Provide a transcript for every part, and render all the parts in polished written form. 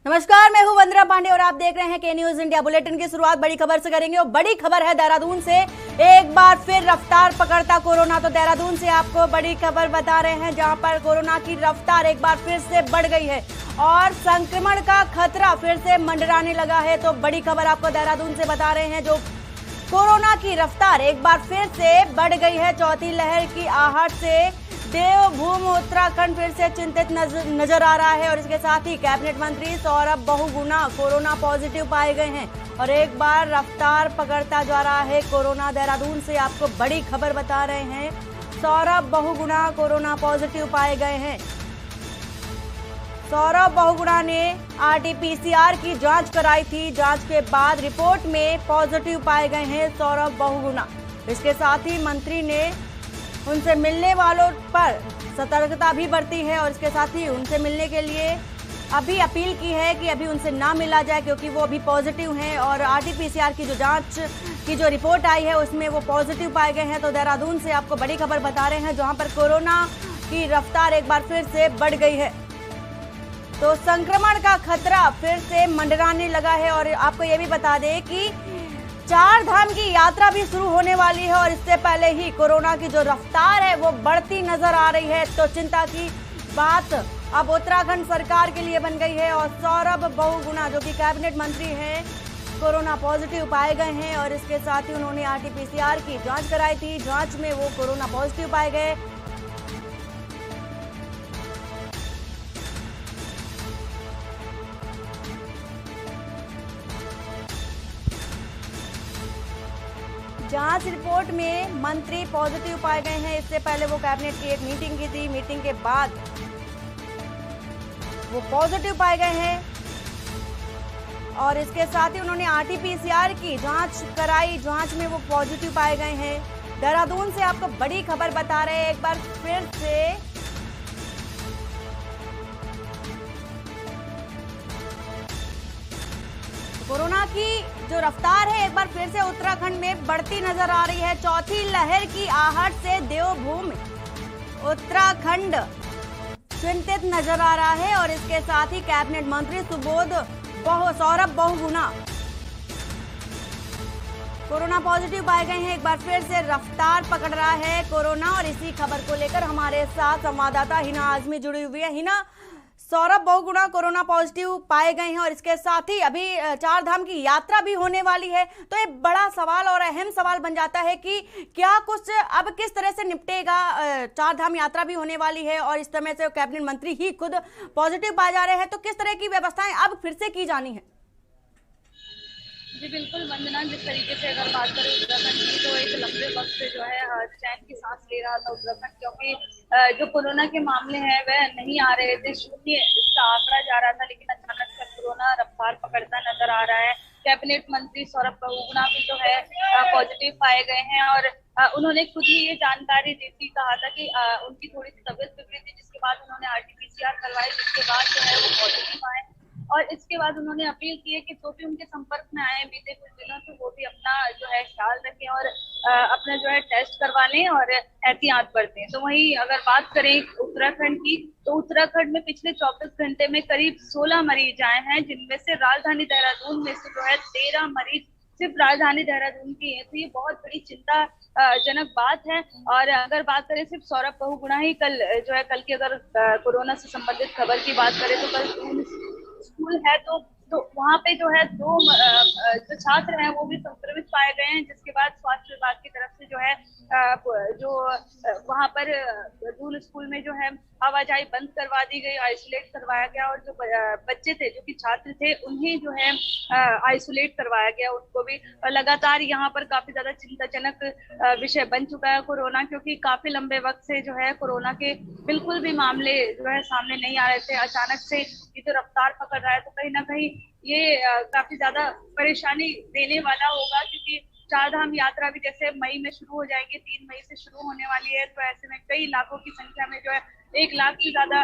नमस्कार, मैं हूं वंदना पांडे और आप देख रहे हैं के न्यूज इंडिया। बुलेटिन की शुरुआत बड़ी खबर से करेंगे और बड़ी खबर है देहरादून से। एक बार फिर रफ्तार पकड़ता कोरोना। तो देहरादून से आपको बड़ी खबर बता रहे हैं, जहां पर कोरोना की रफ्तार एक बार फिर से बढ़ गई है और संक्रमण का खतरा फिर से मंडराने लगा है। तो बड़ी खबर आपको देहरादून से बता रहे हैं, जो कोरोना की रफ्तार एक बार फिर से बढ़ गई है। चौथी लहर की आहट से देवभूमि उत्तराखंड फिर से चिंतित नजर आ रहा है और इसके साथ ही कैबिनेट मंत्री सौरभ बहुगुणा कोरोना पॉजिटिव पाए गए हैं और एक बार रफ्तार पकड़ता जा रहा है कोरोना। देहरादून से आपको बड़ी खबर बता रहे हैं, सौरभ बहुगुणा कोरोना पॉजिटिव पाए गए हैं। सौरभ बहुगुणा ने आरटीपीसीआर की जांच कराई थी। जांच के बाद रिपोर्ट में पॉजिटिव पाए गए हैं सौरभ बहुगुणा। इसके साथ ही मंत्री ने उनसे मिलने वालों पर सतर्कता भी बरती है और इसके साथ ही उनसे मिलने के लिए अभी अपील की है कि अभी उनसे ना मिला जाए, क्योंकि वो अभी पॉजिटिव हैं और आरटीपीसीआर की जो जांच की जो रिपोर्ट आई है उसमें वो पॉजिटिव पाए गए हैं। तो देहरादून से आपको बड़ी खबर बता रहे हैं, जहां पर कोरोना की रफ्तार एक बार फिर से बढ़ गई है। तो संक्रमण का खतरा फिर से मंडराने लगा है और आपको ये भी बता दें कि 4 धाम की यात्रा भी शुरू होने वाली है और इससे पहले ही कोरोना की जो रफ्तार है वो बढ़ती नजर आ रही है। तो चिंता की बात अब उत्तराखंड सरकार के लिए बन गई है और सौरभ बहुगुणा, जो कि कैबिनेट मंत्री हैं, कोरोना पॉजिटिव पाए गए हैं और इसके साथ ही उन्होंने आरटीपीसीआर की जांच कराई थी। जांच में वो कोरोना पॉजिटिव पाए गए। जांच रिपोर्ट में मंत्री पॉजिटिव पाए गए हैं। इससे पहले वो कैबिनेट की एक मीटिंग की थी। मीटिंग के बाद वो पॉजिटिव पाए गए हैं और इसके साथ ही उन्होंने आरटीपीसीआर की जांच कराई। जांच में वो पॉजिटिव पाए गए हैं। देहरादून से आपको बड़ी खबर बता रहे हैं, एक बार फिर से कोरोना की जो रफ्तार है एक बार फिर से उत्तराखंड में बढ़ती नजर आ रही है। चौथी लहर की आहट से देवभूमि उत्तराखंड चिंतित नजर आ रहा है और इसके साथ ही कैबिनेट मंत्री सौरभ बहुगुणा कोरोना पॉजिटिव पाए गए हैं। एक बार फिर से रफ्तार पकड़ रहा है कोरोना और इसी खबर को लेकर हमारे साथ संवाददाता हिना आजमी जुड़ी हुई है। हिना, सौरभ बहुगुणा कोरोना पॉजिटिव पाए गए हैं और इसके साथ ही अभी 4 धाम की यात्रा भी होने वाली है। तो एक बड़ा सवाल और अहम सवाल बन जाता है कि क्या कुछ अब किस तरह से निपटेगा। 4 धाम यात्रा भी होने वाली है और इस समय से कैबिनेट मंत्री ही खुद पॉजिटिव पाए जा रहे हैं, तो किस तरह की व्यवस्थाएं अब फिर से की जानी है? जी बिल्कुल वंदना, जिस तरीके से अगर बात करें उत्तराखंड की, तो एक लंबे वक्त से जो है चैन की सांस ले रहा था उत्तराखंड, क्योंकि जो कोरोना के मामले हैं वह नहीं आ रहे थे, शून्य इसका आंकड़ा जा रहा था, लेकिन अचानक से कोरोना रफ्तार पकड़ता नजर आ रहा है। कैबिनेट मंत्री सौरभ बहुगुणा भी जो है पॉजिटिव पाए गए हैं और उन्होंने खुद ही ये जानकारी दी थी, कहा था कि उनकी थोड़ी सी तबियत बिगड़ी थी, जिसके बाद उन्होंने आरटीपीसीआर करवाई, जिसके बाद जो है वो पॉजिटिव आए और इसके बाद उन्होंने अपील की है कि जो भी उनके संपर्क में आए बीते कुछ दिनों से, वो भी अपना जो है ख्याल रखें और अपना जो है टेस्ट करवा लें और एहतियात बरतें। तो वहीं अगर बात करें उत्तराखंड की, तो उत्तराखंड में पिछले 24 घंटे में करीब 16 मरीज आए हैं, जिनमें से राजधानी देहरादून में से जो है 13 मरीज सिर्फ राजधानी देहरादून की है। तो ये बहुत बड़ी चिंता जनक बात है। और अगर बात करें सिर्फ सौरभ बहुगुणा ही कल जो है, कल की अगर कोरोना से संबंधित खबर की बात करें, तो कल स्कूल है तो वहाँ पे जो है 2 जो छात्र हैं वो भी संक्रमित पाए गए हैं, जिसके बाद स्वास्थ्य विभाग की तरफ से जो है जो वहाँ पर रूल स्कूल में जो है आवाजाही बंद करवा दी गई, आइसोलेट करवाया गया और जो बच्चे थे, जो कि छात्र थे, उन्हें जो है आइसोलेट करवाया गया उनको भी। लगातार यहाँ पर काफी ज्यादा चिंताजनक विषय बन चुका है कोरोना, क्योंकि काफी लंबे वक्त से जो है कोरोना के बिल्कुल भी मामले जो है सामने नहीं आ रहे थे। अचानक से ये जो रफ्तार पकड़ रहा है, तो कहीं ना कहीं ये काफी ज्यादा परेशानी देने वाला होगा, क्योंकि 4 धाम यात्रा भी जैसे मई में शुरू हो जाएगी, 3 मई से शुरू होने वाली है। तो ऐसे में कई लाखों की संख्या में जो है 1 लाख से ज्यादा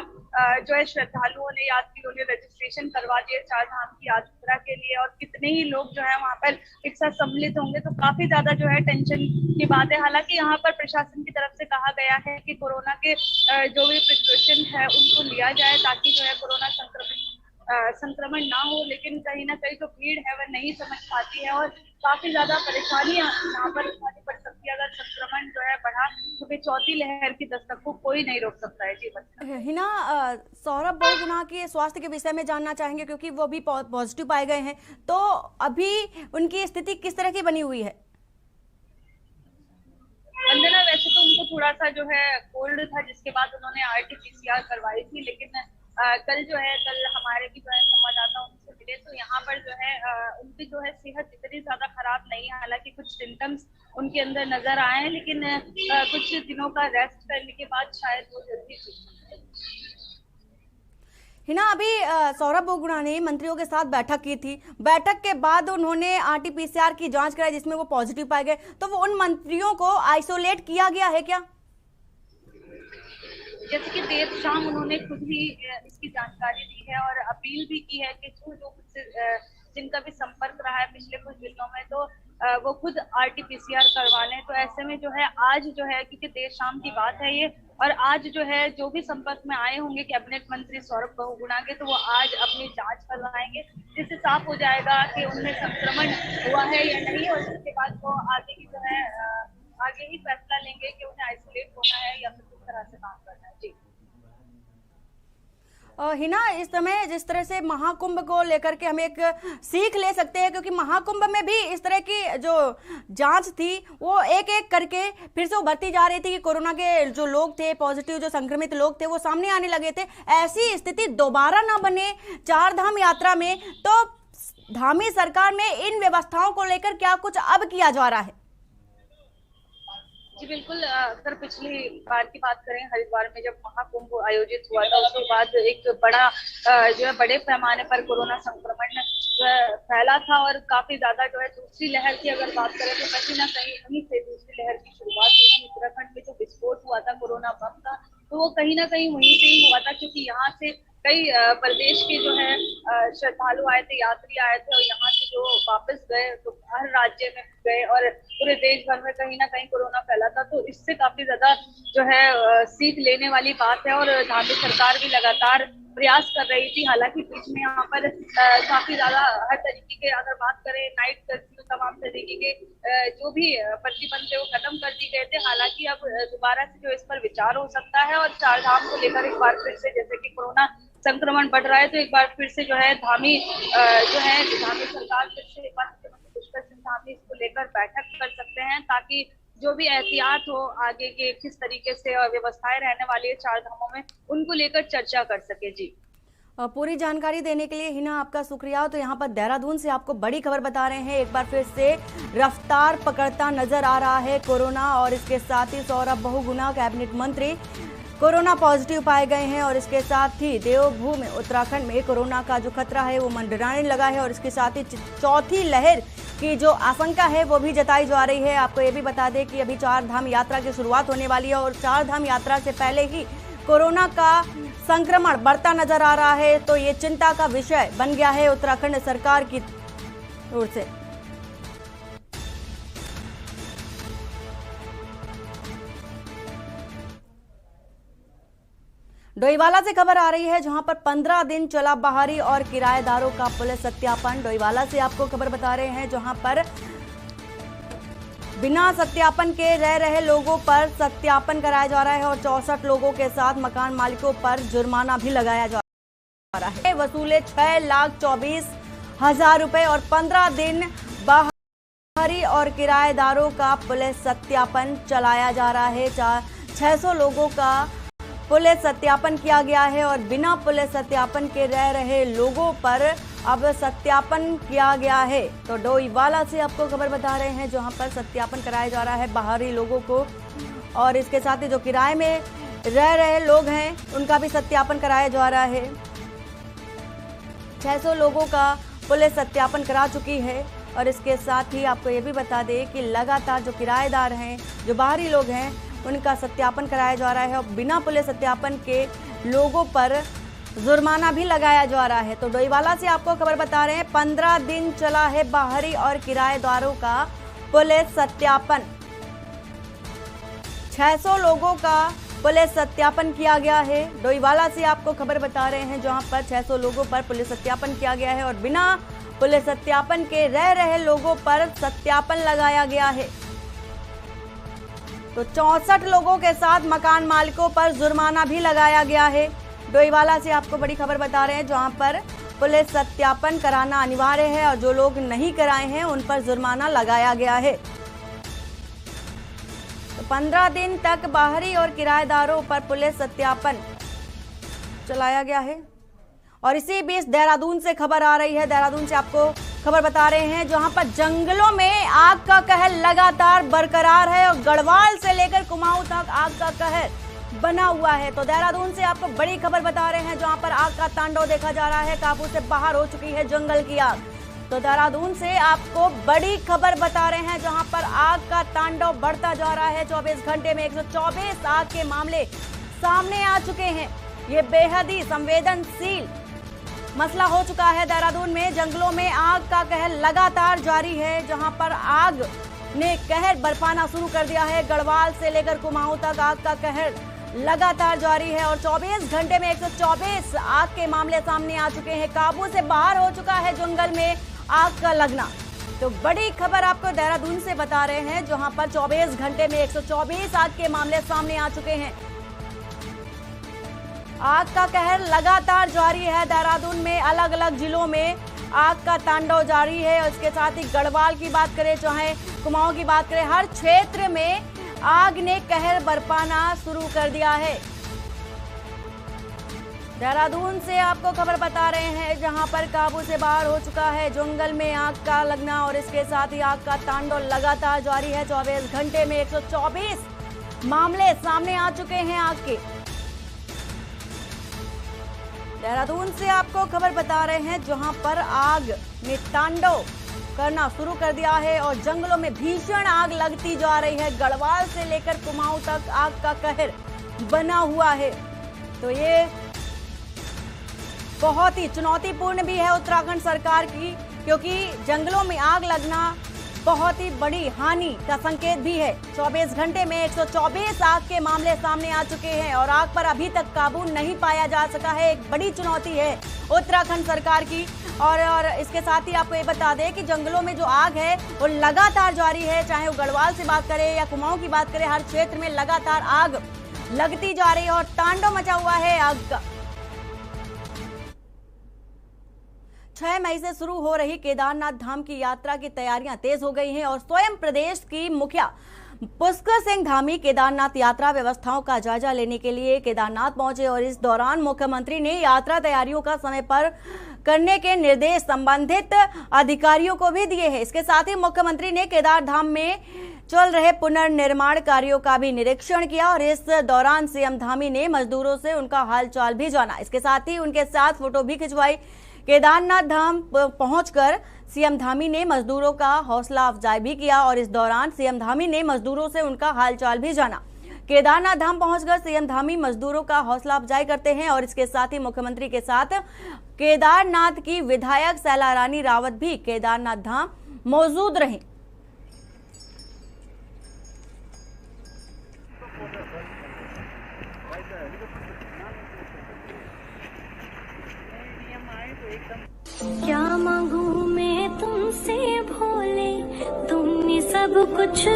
जो है श्रद्धालुओं ने, यात्रियों ने रजिस्ट्रेशन करवा दिए 4 धाम की यात्रा के लिए और कितने ही लोग जो है वहाँ पर एक साथ सम्मिलित होंगे, तो काफी ज्यादा जो है टेंशन की बात है। हालांकि यहाँ पर प्रशासन की तरफ से कहा गया है कि कोरोना के जो भी प्रिकॉशन है उनको लिया जाए, ताकि जो है कोरोना संक्रमण संक्रमण ना हो, लेकिन कहीं ना कहीं जो भीड़ है वह नहीं समझ पाती है और काफी ज्यादा परेशानियां यहाँ पर उठानी पड़ सकती है। अगर संक्रमण जो है बढ़ा तो फिर चौथी लहर की दस्तक को कोई नहीं रोक सकता है। जी बच्चा हिना, सौरभ बहुगुणा के स्वास्थ्य के विषय में जानना चाहेंगे क्योंकि वो भी पॉजिटिव पाए गए हैं, तो अभी उनकी स्थिति किस तरह की बनी हुई है? वंदना, वैसे तो उनको थोड़ा सा जो है कोल्ड था, जिसके बाद उन्होंने RT-PCR करवाई थी, लेकिन कल हमारे भी जो है संवाददाता उनसे मिले तो यहाँ पर जो है उनकी जो है सेहत इतनी ज्यादा खराब नहीं है। हालांकि कुछ सिम्टम्स उनके अंदर नजर आए हैं, लेकिन कुछ दिनों का रेस्ट करने के बाद शायद वो जल्दी ठीक हो जाए। हिना, अभी सौरभ बहुगुणा ने मंत्रियों के साथ बैठक की थी। बैठक के बाद उन्होंने RT-PCR की जांच कराई जिसमें वो पॉजिटिव पाए गए, तो वो उन मंत्रियों को आइसोलेट किया गया है क्या? जैसे कि देर शाम उन्होंने खुद ही इसकी जानकारी दी है और अपील भी की है कि जो जिनका भी संपर्क रहा है पिछले कुछ दिनों में, तो वो खुद RT-PCR करवा लें। तो ऐसे में जो है आज जो है, क्योंकि देर शाम की बात है ये, और आज जो है जो भी संपर्क में आए होंगे कैबिनेट मंत्री सौरभ बहुगुणा के, तो वो आज अपनी जांच करवाएंगे, जिससे साफ हो जाएगा कि उनमें संक्रमण हुआ है या नहीं, और उसके बाद वो आगे की जो है आगे ही फैसला लेंगे कि उन्हें आइसोलेट होना है या फिर किस तरह से काम करना है। जी हिना, इस समय जिस तरह से महाकुंभ को लेकर के हम एक सीख ले सकते हैं, क्योंकि महाकुंभ में भी इस तरह की जो जांच थी वो एक एक करके फिर से उभरती जा रही थी कि कोरोना के जो लोग थे, पॉजिटिव जो संक्रमित लोग थे, वो सामने आने लगे थे। ऐसी स्थिति दोबारा ना बने चार धाम यात्रा में, तो धामी सरकार में इन व्यवस्थाओं को लेकर क्या कुछ अब किया जा रहा है? जी बिल्कुल, अगर पिछली बार की बात करें, हरिद्वार में जब महाकुंभ आयोजित हुआ था, उसके बाद एक बड़ा जो है बड़े पैमाने पर कोरोना संक्रमण फैला था और काफी ज्यादा जो है दूसरी लहर की अगर बात करें तो कहीं ना कहीं वहीं से दूसरी लहर की शुरुआत हुई थी। उत्तराखंड में जो विस्फोट हुआ था कोरोना बम का, तो वो कहीं ना कहीं वहीं से ही हुआ था, क्योंकि यहाँ से कई प्रदेश के जो है श्रद्धालु आए थे, यात्री आए थे, और यहाँ से जो वापस गए तो हर राज्य में गए और पूरे देश भर में कहीं ना कहीं कोरोना फैला था। तो इससे काफी ज्यादा जो है सीख लेने वाली बात है और धामी सरकार भी लगातार प्रयास कर रही थी। हालांकि बीच में यहाँ पर काफी ज्यादा हर तरीके के, अगर बात करें नाइट कर्फ्यू, तमाम तरीके के जो भी प्रतिबंध थे वो खत्म कर दिए गए थे। हालांकि अब दोबारा से जो इस पर विचार हो सकता है और चार धाम को लेकर एक बार फिर से, जैसे कि कोरोना संक्रमण बढ़ रहा है, तो एक बार फिर से जो है धामी सरकार फिर से एक बार मुख्यमंत्री पुष्कर सिंह धामी इसको लेकर बैठक कर सकते हैं, ताकि जो भी एहतियात हो आगे के किस तरीके से व्यवस्थाएं रहने वाली है चार धामों में, उनको लेकर चर्चा कर सके। जी पूरी जानकारी देने के लिए हिना आपका शुक्रिया। तो यहाँ पर देहरादून से आपको बड़ी खबर बता रहे हैं, एक बार फिर से रफ्तार पकड़ता नजर आ रहा है कोरोना, और इसके साथ ही सौरभ बहुगुणा कैबिनेट मंत्री कोरोना पॉजिटिव पाए गए हैं, और इसके साथ ही देवभूमि उत्तराखंड में कोरोना का जो खतरा है वो मंडराने लगा है, और इसके साथ ही चौथी लहर की जो आशंका है वो भी जताई जा रही है। आपको ये भी बता दें कि अभी चार धाम यात्रा की शुरुआत होने वाली है, और चार धाम यात्रा से पहले ही कोरोना का संक्रमण बढ़ता नजर आ रहा है, तो ये चिंता का विषय बन गया है उत्तराखंड सरकार की ओर से। डोईवाला से खबर आ रही है, जहां पर 15 दिन चला बाहरी और किराएदारों का पुलिस सत्यापन। डोईवाला से आपको खबर बता रहे हैं, जहां पर बिना सत्यापन के रह रहे लोगों पर सत्यापन कराया जा रहा है, और 64 लोगों के साथ मकान मालिकों पर जुर्माना भी लगाया जा रहा है। वसूले 6,24,000 रुपए, और 15 दिन बाहरी और किराएदारों का पुलिस सत्यापन चलाया जा रहा है। 600 लोगों का पुलिस सत्यापन किया गया है, और बिना पुलिस सत्यापन के रह रहे लोगों पर अब सत्यापन किया गया है। तो डोईवाला से आपको खबर बता रहे हैं, जहां पर सत्यापन कराया जा रहा है बाहरी लोगों को, और इसके साथ ही जो किराए में रह रहे लोग हैं उनका भी सत्यापन कराया जा रहा है। 600 लोगों का पुलिस सत्यापन करा चुकी है, और इसके साथ ही आपको ये भी बता दें कि लगातार जो किराएदार हैं, जो बाहरी लोग हैं, उनका सत्यापन कराया जा रहा है, और बिना पुलिस सत्यापन के लोगों पर जुर्माना भी लगाया जा रहा है। तो डोईवाला से आपको खबर बता रहे हैं, 15 दिन चला है बाहरी और किराएदारों का पुलिस सत्यापन। 600 लोगों का पुलिस सत्यापन किया गया है। डोईवाला से आपको खबर बता रहे हैं, जहां पर 600 लोगों पर पुलिस सत्यापन किया गया है और बिना पुलिस सत्यापन के रह रहे लोगों पर सत्यापन लगाया गया है। तो 64 लोगों के साथ मकान मालिकों पर जुर्माना भी लगाया गया है। डोईवाला से आपको बड़ी खबर बता रहे हैं, जहां पर पुलिस सत्यापन कराना अनिवार्य है और जो लोग नहीं कराए हैं उन पर जुर्माना लगाया गया है। तो 15 दिन तक बाहरी और किराएदारों पर पुलिस सत्यापन चलाया गया है। और इसी बीच देहरादून से खबर आ रही है, देहरादून से आपको खबर बता रहे हैं, जहां पर जंगलों में आग का कहर लगातार बरकरार है और गढ़वाल से लेकर कुमाऊं तक आग का कहर बना हुआ है। तो देहरादून से आपको बड़ी खबर बता रहे हैं, जहां पर आग का तांडव देखा जा रहा है, काबू से बाहर हो चुकी है जंगल की आग। तो देहरादून से आपको बड़ी खबर बता रहे हैं, जहां पर आग का तांडव बढ़ता जा रहा है। 24 घंटे में 124 आग के मामले सामने आ चुके हैं। ये बेहद ही संवेदनशील मसला हो चुका है। देहरादून में जंगलों में आग का कहर लगातार जारी है, जहां पर आग ने कहर बरपाना शुरू कर दिया है। गढ़वाल से लेकर कुमाऊं तक आग का कहर लगातार जारी है और 24 घंटे में 124 आग के मामले सामने आ चुके हैं। काबू से बाहर हो चुका है जंगल में आग का लगना। तो बड़ी खबर आपको देहरादून से बता रहे हैं, जहां पर 24 घंटे में 124 आग के मामले सामने आ चुके हैं। आग का कहर लगातार जारी है। देहरादून में अलग अलग जिलों में आग का तांडव जारी है और इसके साथ ही गढ़वाल की बात करें, चाहे कुमाऊं की बात करें, हर क्षेत्र में आग ने कहर बरपाना शुरू कर दिया है। देहरादून से आपको खबर बता रहे हैं, जहां पर काबू से बाहर हो चुका है जंगल में आग का लगना और इसके साथ ही आग का तांडव लगातार जारी है। 24 घंटे में 124 मामले सामने आ चुके हैं आग के। देहरादून से आपको खबर बता रहे हैं, जहां पर आग ने तांडव करना शुरू कर दिया है और जंगलों में भीषण आग लगती जा रही है। गढ़वाल से लेकर कुमाऊं तक आग का कहर बना हुआ है। तो ये बहुत ही चुनौतीपूर्ण भी है उत्तराखंड सरकार की, क्योंकि जंगलों में आग लगना बहुत ही बड़ी हानि का संकेत भी है। 24 घंटे में 124 आग के मामले सामने आ चुके हैं और आग पर अभी तक काबू नहीं पाया जा सका है। एक बड़ी चुनौती है उत्तराखंड सरकार की। और इसके साथ ही आपको ये बता दें कि जंगलों में जो आग है वो लगातार जारी है, चाहे वो गढ़वाल से बात करें या कुमाऊं की बात करें, हर क्षेत्र में लगातार आग लगती जा रही है और तांडव मचा हुआ है आग का। 6 मई से शुरू हो रही केदारनाथ धाम की यात्रा की तैयारियां तेज हो गई हैं और स्वयं प्रदेश की मुखिया पुष्कर सिंह धामी केदारनाथ यात्रा व्यवस्थाओं का जायजा लेने के लिए केदारनाथ पहुंचे और इस दौरान मुख्यमंत्री ने यात्रा तैयारियों का समय पर करने के निर्देश संबंधित अधिकारियों को भी दिए हैं। इसके साथ ही मुख्यमंत्री ने केदार धाम में चल रहे पुनर्निर्माण कार्यों का भी निरीक्षण किया और इस दौरान सीएम धामी ने मजदूरों से उनका हालचाल भी जाना। इसके साथ ही उनके साथ फोटो भी खिंचवाई। केदारनाथ धाम पहुंचकर सीएम धामी ने मजदूरों का हौसला अफजाई भी किया और इस दौरान सीएम धामी ने मजदूरों से उनका हालचाल भी जाना। केदारनाथ धाम पहुंचकर सीएम धामी मजदूरों का हौसला अफजाई करते हैं और इसके साथ ही मुख्यमंत्री के साथ केदारनाथ की विधायक शैला रानी रावत भी केदारनाथ धाम मौजूद रहीं। क्या मांगू मैं तुमसे भोले, तुमने सब कुछ।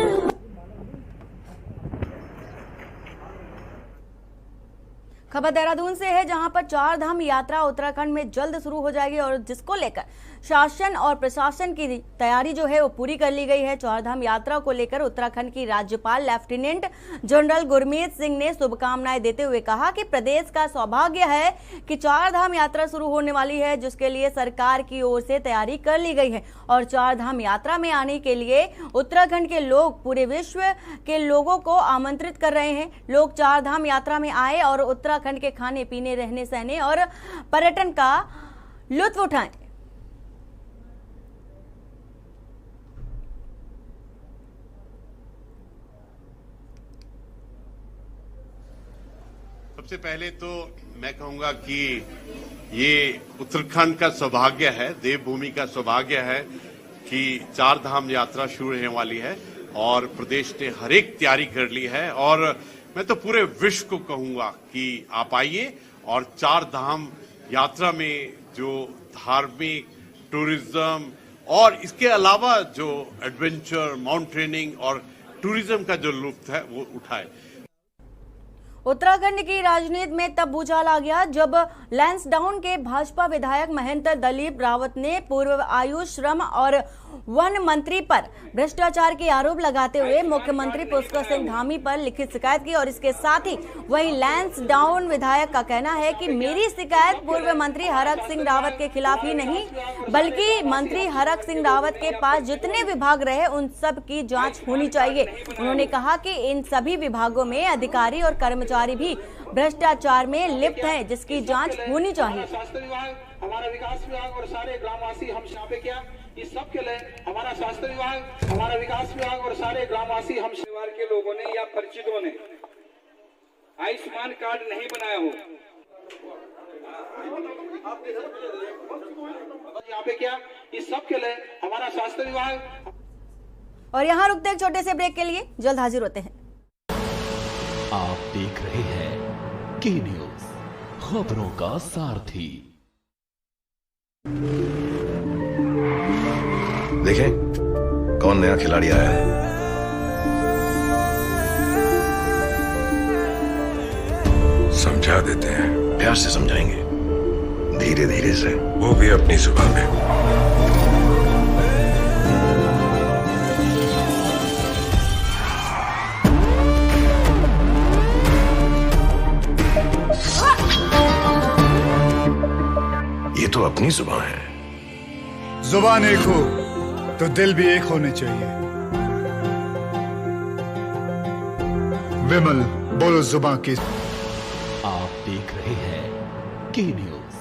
खबर देहरादून से है, जहां पर 4 धाम यात्रा उत्तराखंड में जल्द शुरू हो जाएगी और जिसको लेकर शासन और प्रशासन की तैयारी जो है वो पूरी कर ली गई है। 4 धाम यात्रा को लेकर उत्तराखंड की राज्यपाल लेफ्टिनेंट जनरल गुरमीत सिंह ने शुभकामनाएं देते हुए कहा कि प्रदेश का सौभाग्य है कि 4 धाम यात्रा शुरू होने वाली है, जिसके लिए सरकार की ओर से तैयारी कर ली गई है और 4 धाम यात्रा में आने के लिए उत्तराखंड के लोग पूरे विश्व के लोगों को आमंत्रित कर रहे हैं। लोग 4 धाम यात्रा में आए और उत्तराखंड के खाने पीने, रहने सहने और पर्यटन का लुत्फ उठाएं। सबसे पहले तो मैं कहूंगा कि ये उत्तराखंड का सौभाग्य है, देवभूमि का सौभाग्य है कि 4 धाम यात्रा शुरू होने वाली है और प्रदेश ने हर एक तैयारी कर ली है। और मैं तो पूरे विश्व को कहूंगा कि आप आइए और 4 धाम यात्रा में जो धार्मिक, टूरिज्म और इसके अलावा जो एडवेंचर, माउंटेनिंग और टूरिज्म का जो लुत्फ है वो उठाए। उत्तराखंड की राजनीति में तब भूचाल आ गया जब लैंसडाउन के भाजपा विधायक महंत दलीप रावत ने पूर्व आयुष, श्रम और वन मंत्री पर भ्रष्टाचार के आरोप लगाते हुए मुख्यमंत्री पुष्कर सिंह धामी पर लिखित शिकायत की। और इसके साथ ही वही लैंसडाउन विधायक का कहना है कि मेरी शिकायत पूर्व मंत्री हरक सिंह रावत के खिलाफ ही नहीं बल्कि मंत्री हरक सिंह रावत के पास जितने विभाग रहे उन सब की जांच होनी चाहिए। उन्होंने कहा कि इन सभी विभागों में अधिकारी और कर्मचारी भी भ्रष्टाचार में लिप्त हैं, जिसकी जांच होनी चाहिए। स्वास्थ्य विभाग, हमारा विकास विभाग और सारे ग्रामवासी हम यहाँ पे क्या इस सब के लिए हमारा स्वास्थ्य विभाग, हमारा विकास विभाग और सारे ग्रामवासी हम परिवार के लोगों ने या परिचितों ने आयुष्मान कार्ड नहीं बनाया हो, यहाँ पे क्या इस सब के लिए हमारा स्वास्थ्य विभाग। और यहाँ रुकते एक छोटे से ब्रेक के लिए, जल्द हाजिर होते हैं। आप देख रहे हैं के न्यूज, खबरों का सारथी। देखें कौन नया खिलाड़ी आया है। समझा देते हैं, प्यार से समझाएंगे, धीरे धीरे से, वो भी अपनी जुबान में। ये तो अपनी जुबान है। जुबान एक हो तो दिल भी एक होने चाहिए। विमल बोलो जुबान की। आप देख रहे हैं के न्यूज,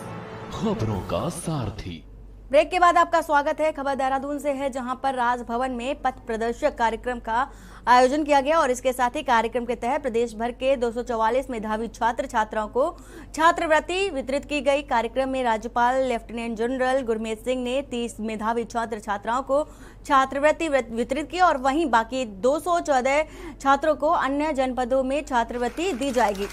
खबरों का सारथी। ब्रेक के बाद आपका स्वागत है। खबर देहरादून से है, जहां पर राजभवन में पथ प्रदर्शक कार्यक्रम का आयोजन किया गया और इसके साथ ही कार्यक्रम के तहत प्रदेश भर के 244 मेधावी छात्र छात्राओं को छात्रवृत्ति वितरित की गई। कार्यक्रम में राज्यपाल लेफ्टिनेंट जनरल गुरमीत सिंह ने 30 मेधावी छात्र छात्राओं को छात्रवृत्ति वितरित की और वहीं बाकी 214 छात्रों को अन्य जनपदों में छात्रवृत्ति दी जाएगी।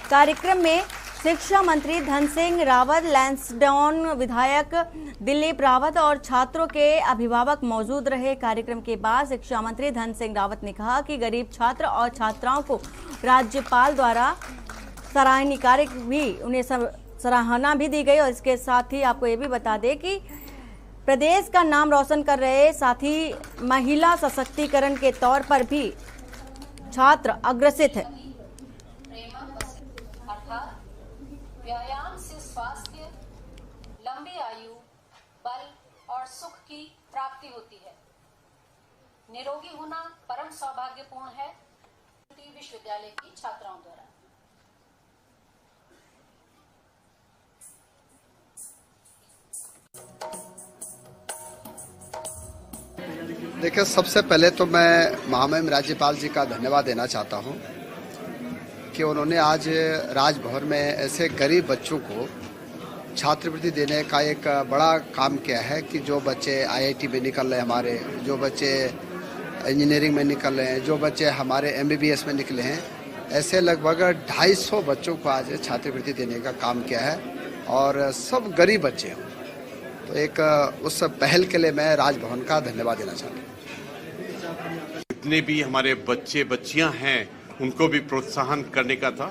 कार्यक्रम में शिक्षा मंत्री धन सिंह रावत, लैंसडाउन विधायक दिलीप रावत और छात्रों के अभिभावक मौजूद रहे। कार्यक्रम के बाद शिक्षा मंत्री धन सिंह रावत ने कहा कि गरीब छात्र और छात्राओं को राज्यपाल द्वारा सराहनीय कार्य भी उन्हें सराहना भी दी गई। और इसके साथ ही आपको ये भी बता दें कि प्रदेश का नाम रोशन कर रहे, साथ ही महिला सशक्तिकरण के तौर पर भी छात्र अग्रसित है। व्यायाम से स्वास्थ्य, लंबी आयु, बल और सुख की प्राप्ति होती है। निरोगी होना परम सौभाग्यपूर्ण है। विश्वविद्यालय की छात्राओं द्वारा देखिए, सबसे पहले तो मैं महामहिम राज्यपाल जी का धन्यवाद देना चाहता हूं कि उन्होंने आज राजभवन में ऐसे गरीब बच्चों को छात्रवृत्ति देने का एक बड़ा काम किया है कि जो बच्चे IIT में निकल रहे हैं, हमारे जो बच्चे इंजीनियरिंग में निकल रहे हैं, जो बच्चे हमारे MBBS में निकले हैं, ऐसे लगभग 250 बच्चों को आज छात्रवृत्ति देने का काम किया है और सब गरीब बच्चे हैं। तो एक उस पहल के लिए मैं राजभवन का धन्यवाद देना चाहता हूँ। जितने भी हमारे बच्चे बच्चियां हैं उनको भी प्रोत्साहन करने का था।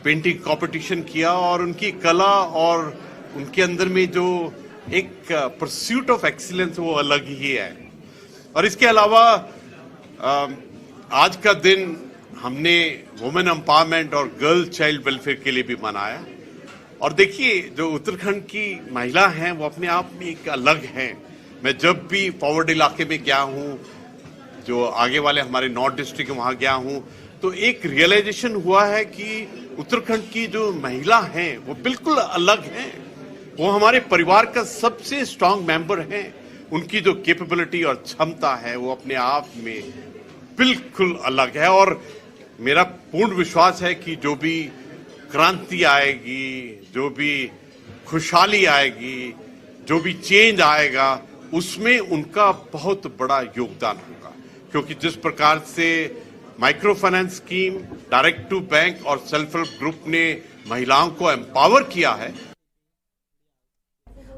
पेंटिंग कंपटीशन किया और उनकी कला और उनके अंदर में जो एक परस्यूट ऑफ एक्सीलेंस वो अलग ही है। और इसके अलावा आज का दिन हमने वुमेन एम्पावरमेंट और गर्ल चाइल्ड वेलफेयर के लिए भी मनाया। और देखिए, जो उत्तराखंड की महिला हैं वो अपने आप में एक अलग हैं। मैं जब भी फॉरवर्ड इलाके में गया हूँ, जो आगे वाले हमारे नॉर्थ डिस्ट्रिक्ट वहाँ गया हूँ, तो एक रियलाइजेशन हुआ है कि उत्तराखंड की जो महिला हैं वो बिल्कुल अलग हैं। वो हमारे परिवार का सबसे स्ट्रांग मेंबर हैं। उनकी जो कैपेबिलिटी और क्षमता है वो अपने आप में बिल्कुल अलग है। और मेरा पूर्ण विश्वास है कि जो भी क्रांति आएगी, जो भी खुशहाली आएगी, जो भी चेंज आएगा, उसमें उनका बहुत बड़ा योगदान होगा। क्योंकि जिस प्रकार से micro finance scheme, direct to bank और सेल्फ हेल्प ग्रुप ने महिलाओं को एम्पावर किया है।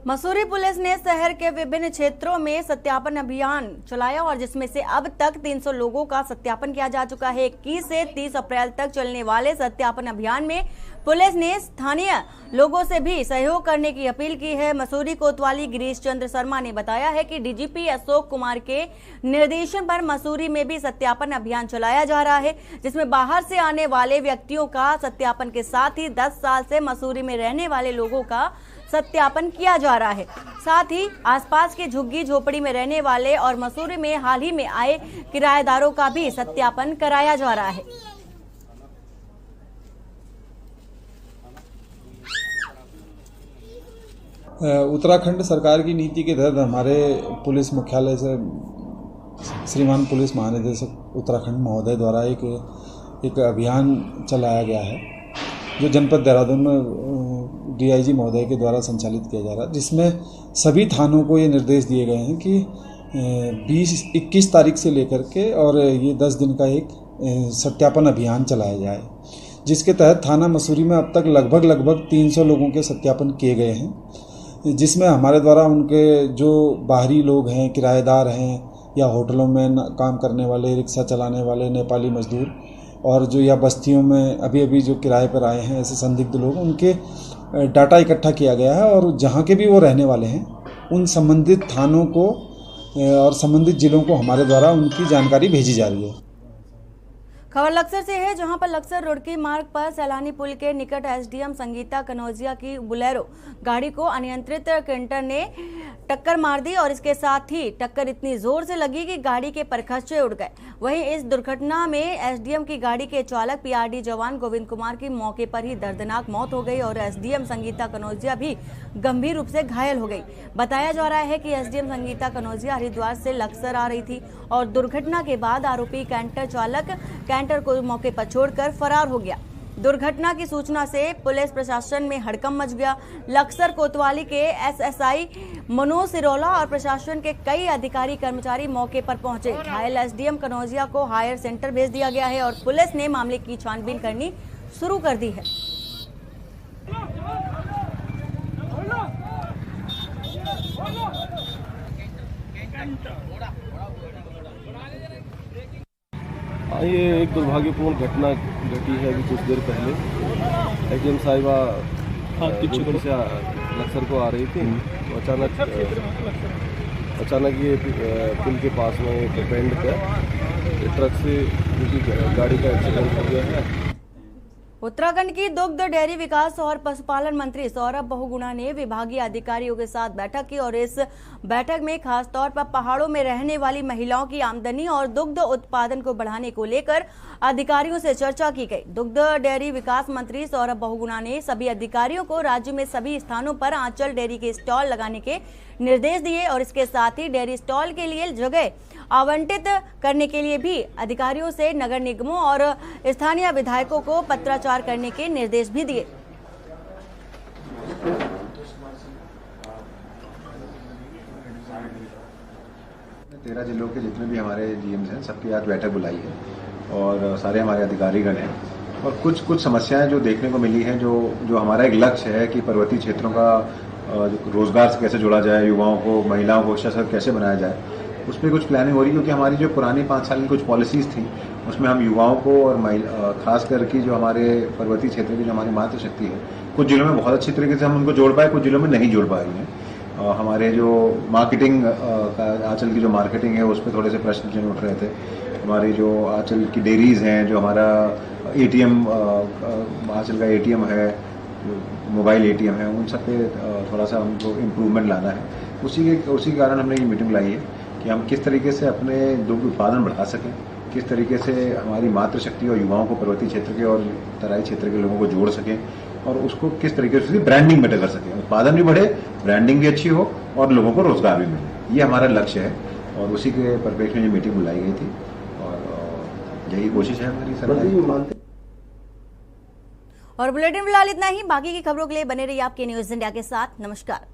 मसूरी पुलिस ने शहर के विभिन्न क्षेत्रों में सत्यापन अभियान चलाया और जिसमें से अब तक 300 लोगों का सत्यापन किया जा चुका है। 21 से 30 अप्रैल तक चलने वाले सत्यापन अभियान में पुलिस ने स्थानीय लोगों से भी सहयोग करने की अपील की है। मसूरी कोतवाली गिरीश चंद्र शर्मा ने बताया है कि डीजीपी अशोक कुमार के निर्देशन पर मसूरी में भी सत्यापन अभियान चलाया जा रहा है, जिसमें बाहर से आने वाले व्यक्तियों का सत्यापन के साथ ही 10 साल से मसूरी में रहने वाले लोगों का सत्यापन किया जा रहा है। साथ ही आसपास के झुग्गी झोपड़ी में रहने वाले और मसूरी में हाल ही में आए किराएदारों का भी सत्यापन कराया जा रहा है। उत्तराखंड सरकार की नीति के तहत हमारे पुलिस मुख्यालय से श्रीमान पुलिस महानिदेशक उत्तराखंड महोदय द्वारा एक अभियान चलाया गया है, जो जनपद देहरादून में डीआईजी महोदय के द्वारा संचालित किया जा रहा है, जिसमें सभी थानों को ये निर्देश दिए गए हैं कि 21 तारीख से लेकर के और ये 10 दिन का एक सत्यापन अभियान चलाया जाए, जिसके तहत थाना मसूरी में अब तक लगभग 300 लोगों के सत्यापन किए गए हैं, जिसमें हमारे द्वारा उनके जो बाहरी लोग हैं, किराएदार हैं या होटलों में काम करने वाले, रिक्शा चलाने वाले, नेपाली मजदूर और जो या बस्तियों में अभी जो किराए पर आए हैं ऐसे संदिग्ध लोग, उनके डाटा इकट्ठा किया गया है और जहाँ के भी वो रहने वाले हैं उन संबंधित थानों को और संबंधित जिलों को हमारे द्वारा उनकी जानकारी भेजी जा रही है। खबर लक्सर से है, जहां पर लक्सर रुड़की मार्ग पर सैलानी पुल के निकट एसडीएम संगीता कनौजिया की बुलेरो गाड़ी को अनियंत्रित कैंटर ने टक्कर मार दी और इसके साथ ही टक्कर इतनी जोर से लगी कि गाड़ी के परखच्चे उड़ गए। वहीं इस दुर्घटना में एसडीएम की गाड़ी के चालक पीआरडी जवान गोविंद कुमार की मौके पर ही दर्दनाक मौत हो गई और एसडीएम संगीता कनौजिया भी गंभीर रूप से घायल हो गई। बताया जा रहा है कि एसडीएम संगीता कनौजिया हरिद्वार से लक्सर आ रही थी और दुर्घटना के बाद आरोपी कैंटर चालक कैंटर को मौके पर छोड़कर फरार हो गया। दुर्घटना की सूचना से पुलिस प्रशासन में हड़कंप मच गया। लक्सर कोतवाली के एसएसआई मनोज सिरोला और प्रशासन के कई अधिकारी कर्मचारी मौके पर पहुंचे। घायल एसडीएम कनौजिया को हायर सेंटर भेज दिया गया है और पुलिस ने मामले की छानबीन करनी शुरू कर दी है। ये एक दुर्भाग्यपूर्ण घटना घटी है अभी कुछ देर पहले। एसडीएम साहिबा गुड़की से लक्सर को आ रही थी तो अचानक ये पुल के पास में एक बेंड पे ट्रक से गाड़ी का एक्सीडेंट हो गया है। उत्तराखंड की दुग्ध डेयरी विकास और पशुपालन मंत्री सौरभ बहुगुणा ने विभागीय अधिकारियों के साथ बैठक की और इस बैठक में खासतौर पर पहाड़ों में रहने वाली महिलाओं की आमदनी और दुग्ध उत्पादन को बढ़ाने को लेकर अधिकारियों से चर्चा की गई। दुग्ध डेयरी विकास मंत्री सौरभ बहुगुणा ने सभी अधिकारियों को राज्य में सभी स्थानों पर आंचल डेयरी के स्टॉल लगाने के निर्देश दिए और इसके साथ ही डेयरी स्टॉल के लिए जगह आवंटित करने के लिए भी अधिकारियों से नगर निगमों और स्थानीय विधायकों को पत्राचार करने के निर्देश भी दिए। तेरह जिलों के जितने भी हमारे जीएम्स हैं सबकी आज बैठक बुलाई है और सारे हमारे अधिकारीगण हैं और कुछ समस्याएं जो देखने को मिली हैं, जो हमारा एक लक्ष्य है कि पर्वतीय क्षेत्रों का रोजगार से कैसे जोड़ा जाए, युवाओं को, महिलाओं को सशक्त कैसे बनाया जाए, उस पर कुछ प्लानिंग हो रही है। क्योंकि हमारी जो पुरानी 5 साल की कुछ पॉलिसीज थी उसमें हम युवाओं को और खास करके जो हमारे पर्वतीय क्षेत्र की जो हमारी मातृशक्ति है, कुछ जिलों में बहुत अच्छी तरीके से हम उनको जोड़ पाए, कुछ जिलों में नहीं जोड़ पाए हैं। हमारे जो मार्केटिंग आंचल की जो मार्केटिंग है उस पर थोड़े से प्रश्न उठ रहे थे। हमारी जो आंचल की डेयरीज हैं, जो हमारा एटीएम आंचल का एटीएम है, मोबाइल एटीएम है, उन सब पे थोड़ा सा हमको इम्प्रूवमेंट लाना है। उसी के कारण हमने ये मीटिंग लाई है कि हम किस तरीके से अपने दुग्ध उत्पादन बढ़ा सकें, किस तरीके से हमारी मातृशक्ति और युवाओं को पर्वतीय क्षेत्र के और तराई क्षेत्र के लोगों को जोड़ सकें और उसको किस तरीके से ब्रांडिंग बेटर कर सकें, उत्पादन भी बढ़े, ब्रांडिंग भी अच्छी हो और लोगों को रोजगार भी मिले। ये हमारा लक्ष्य है और उसी के परिप्रेक्ष्य में ये मीटिंग बुलाई गई थी और यही कोशिश है हमारी सरकार। और बुलेटिन फिलहाल इतना ही। बाकी की खबरों के लिए बने रहिए आपके न्यूज इंडिया के साथ। नमस्कार।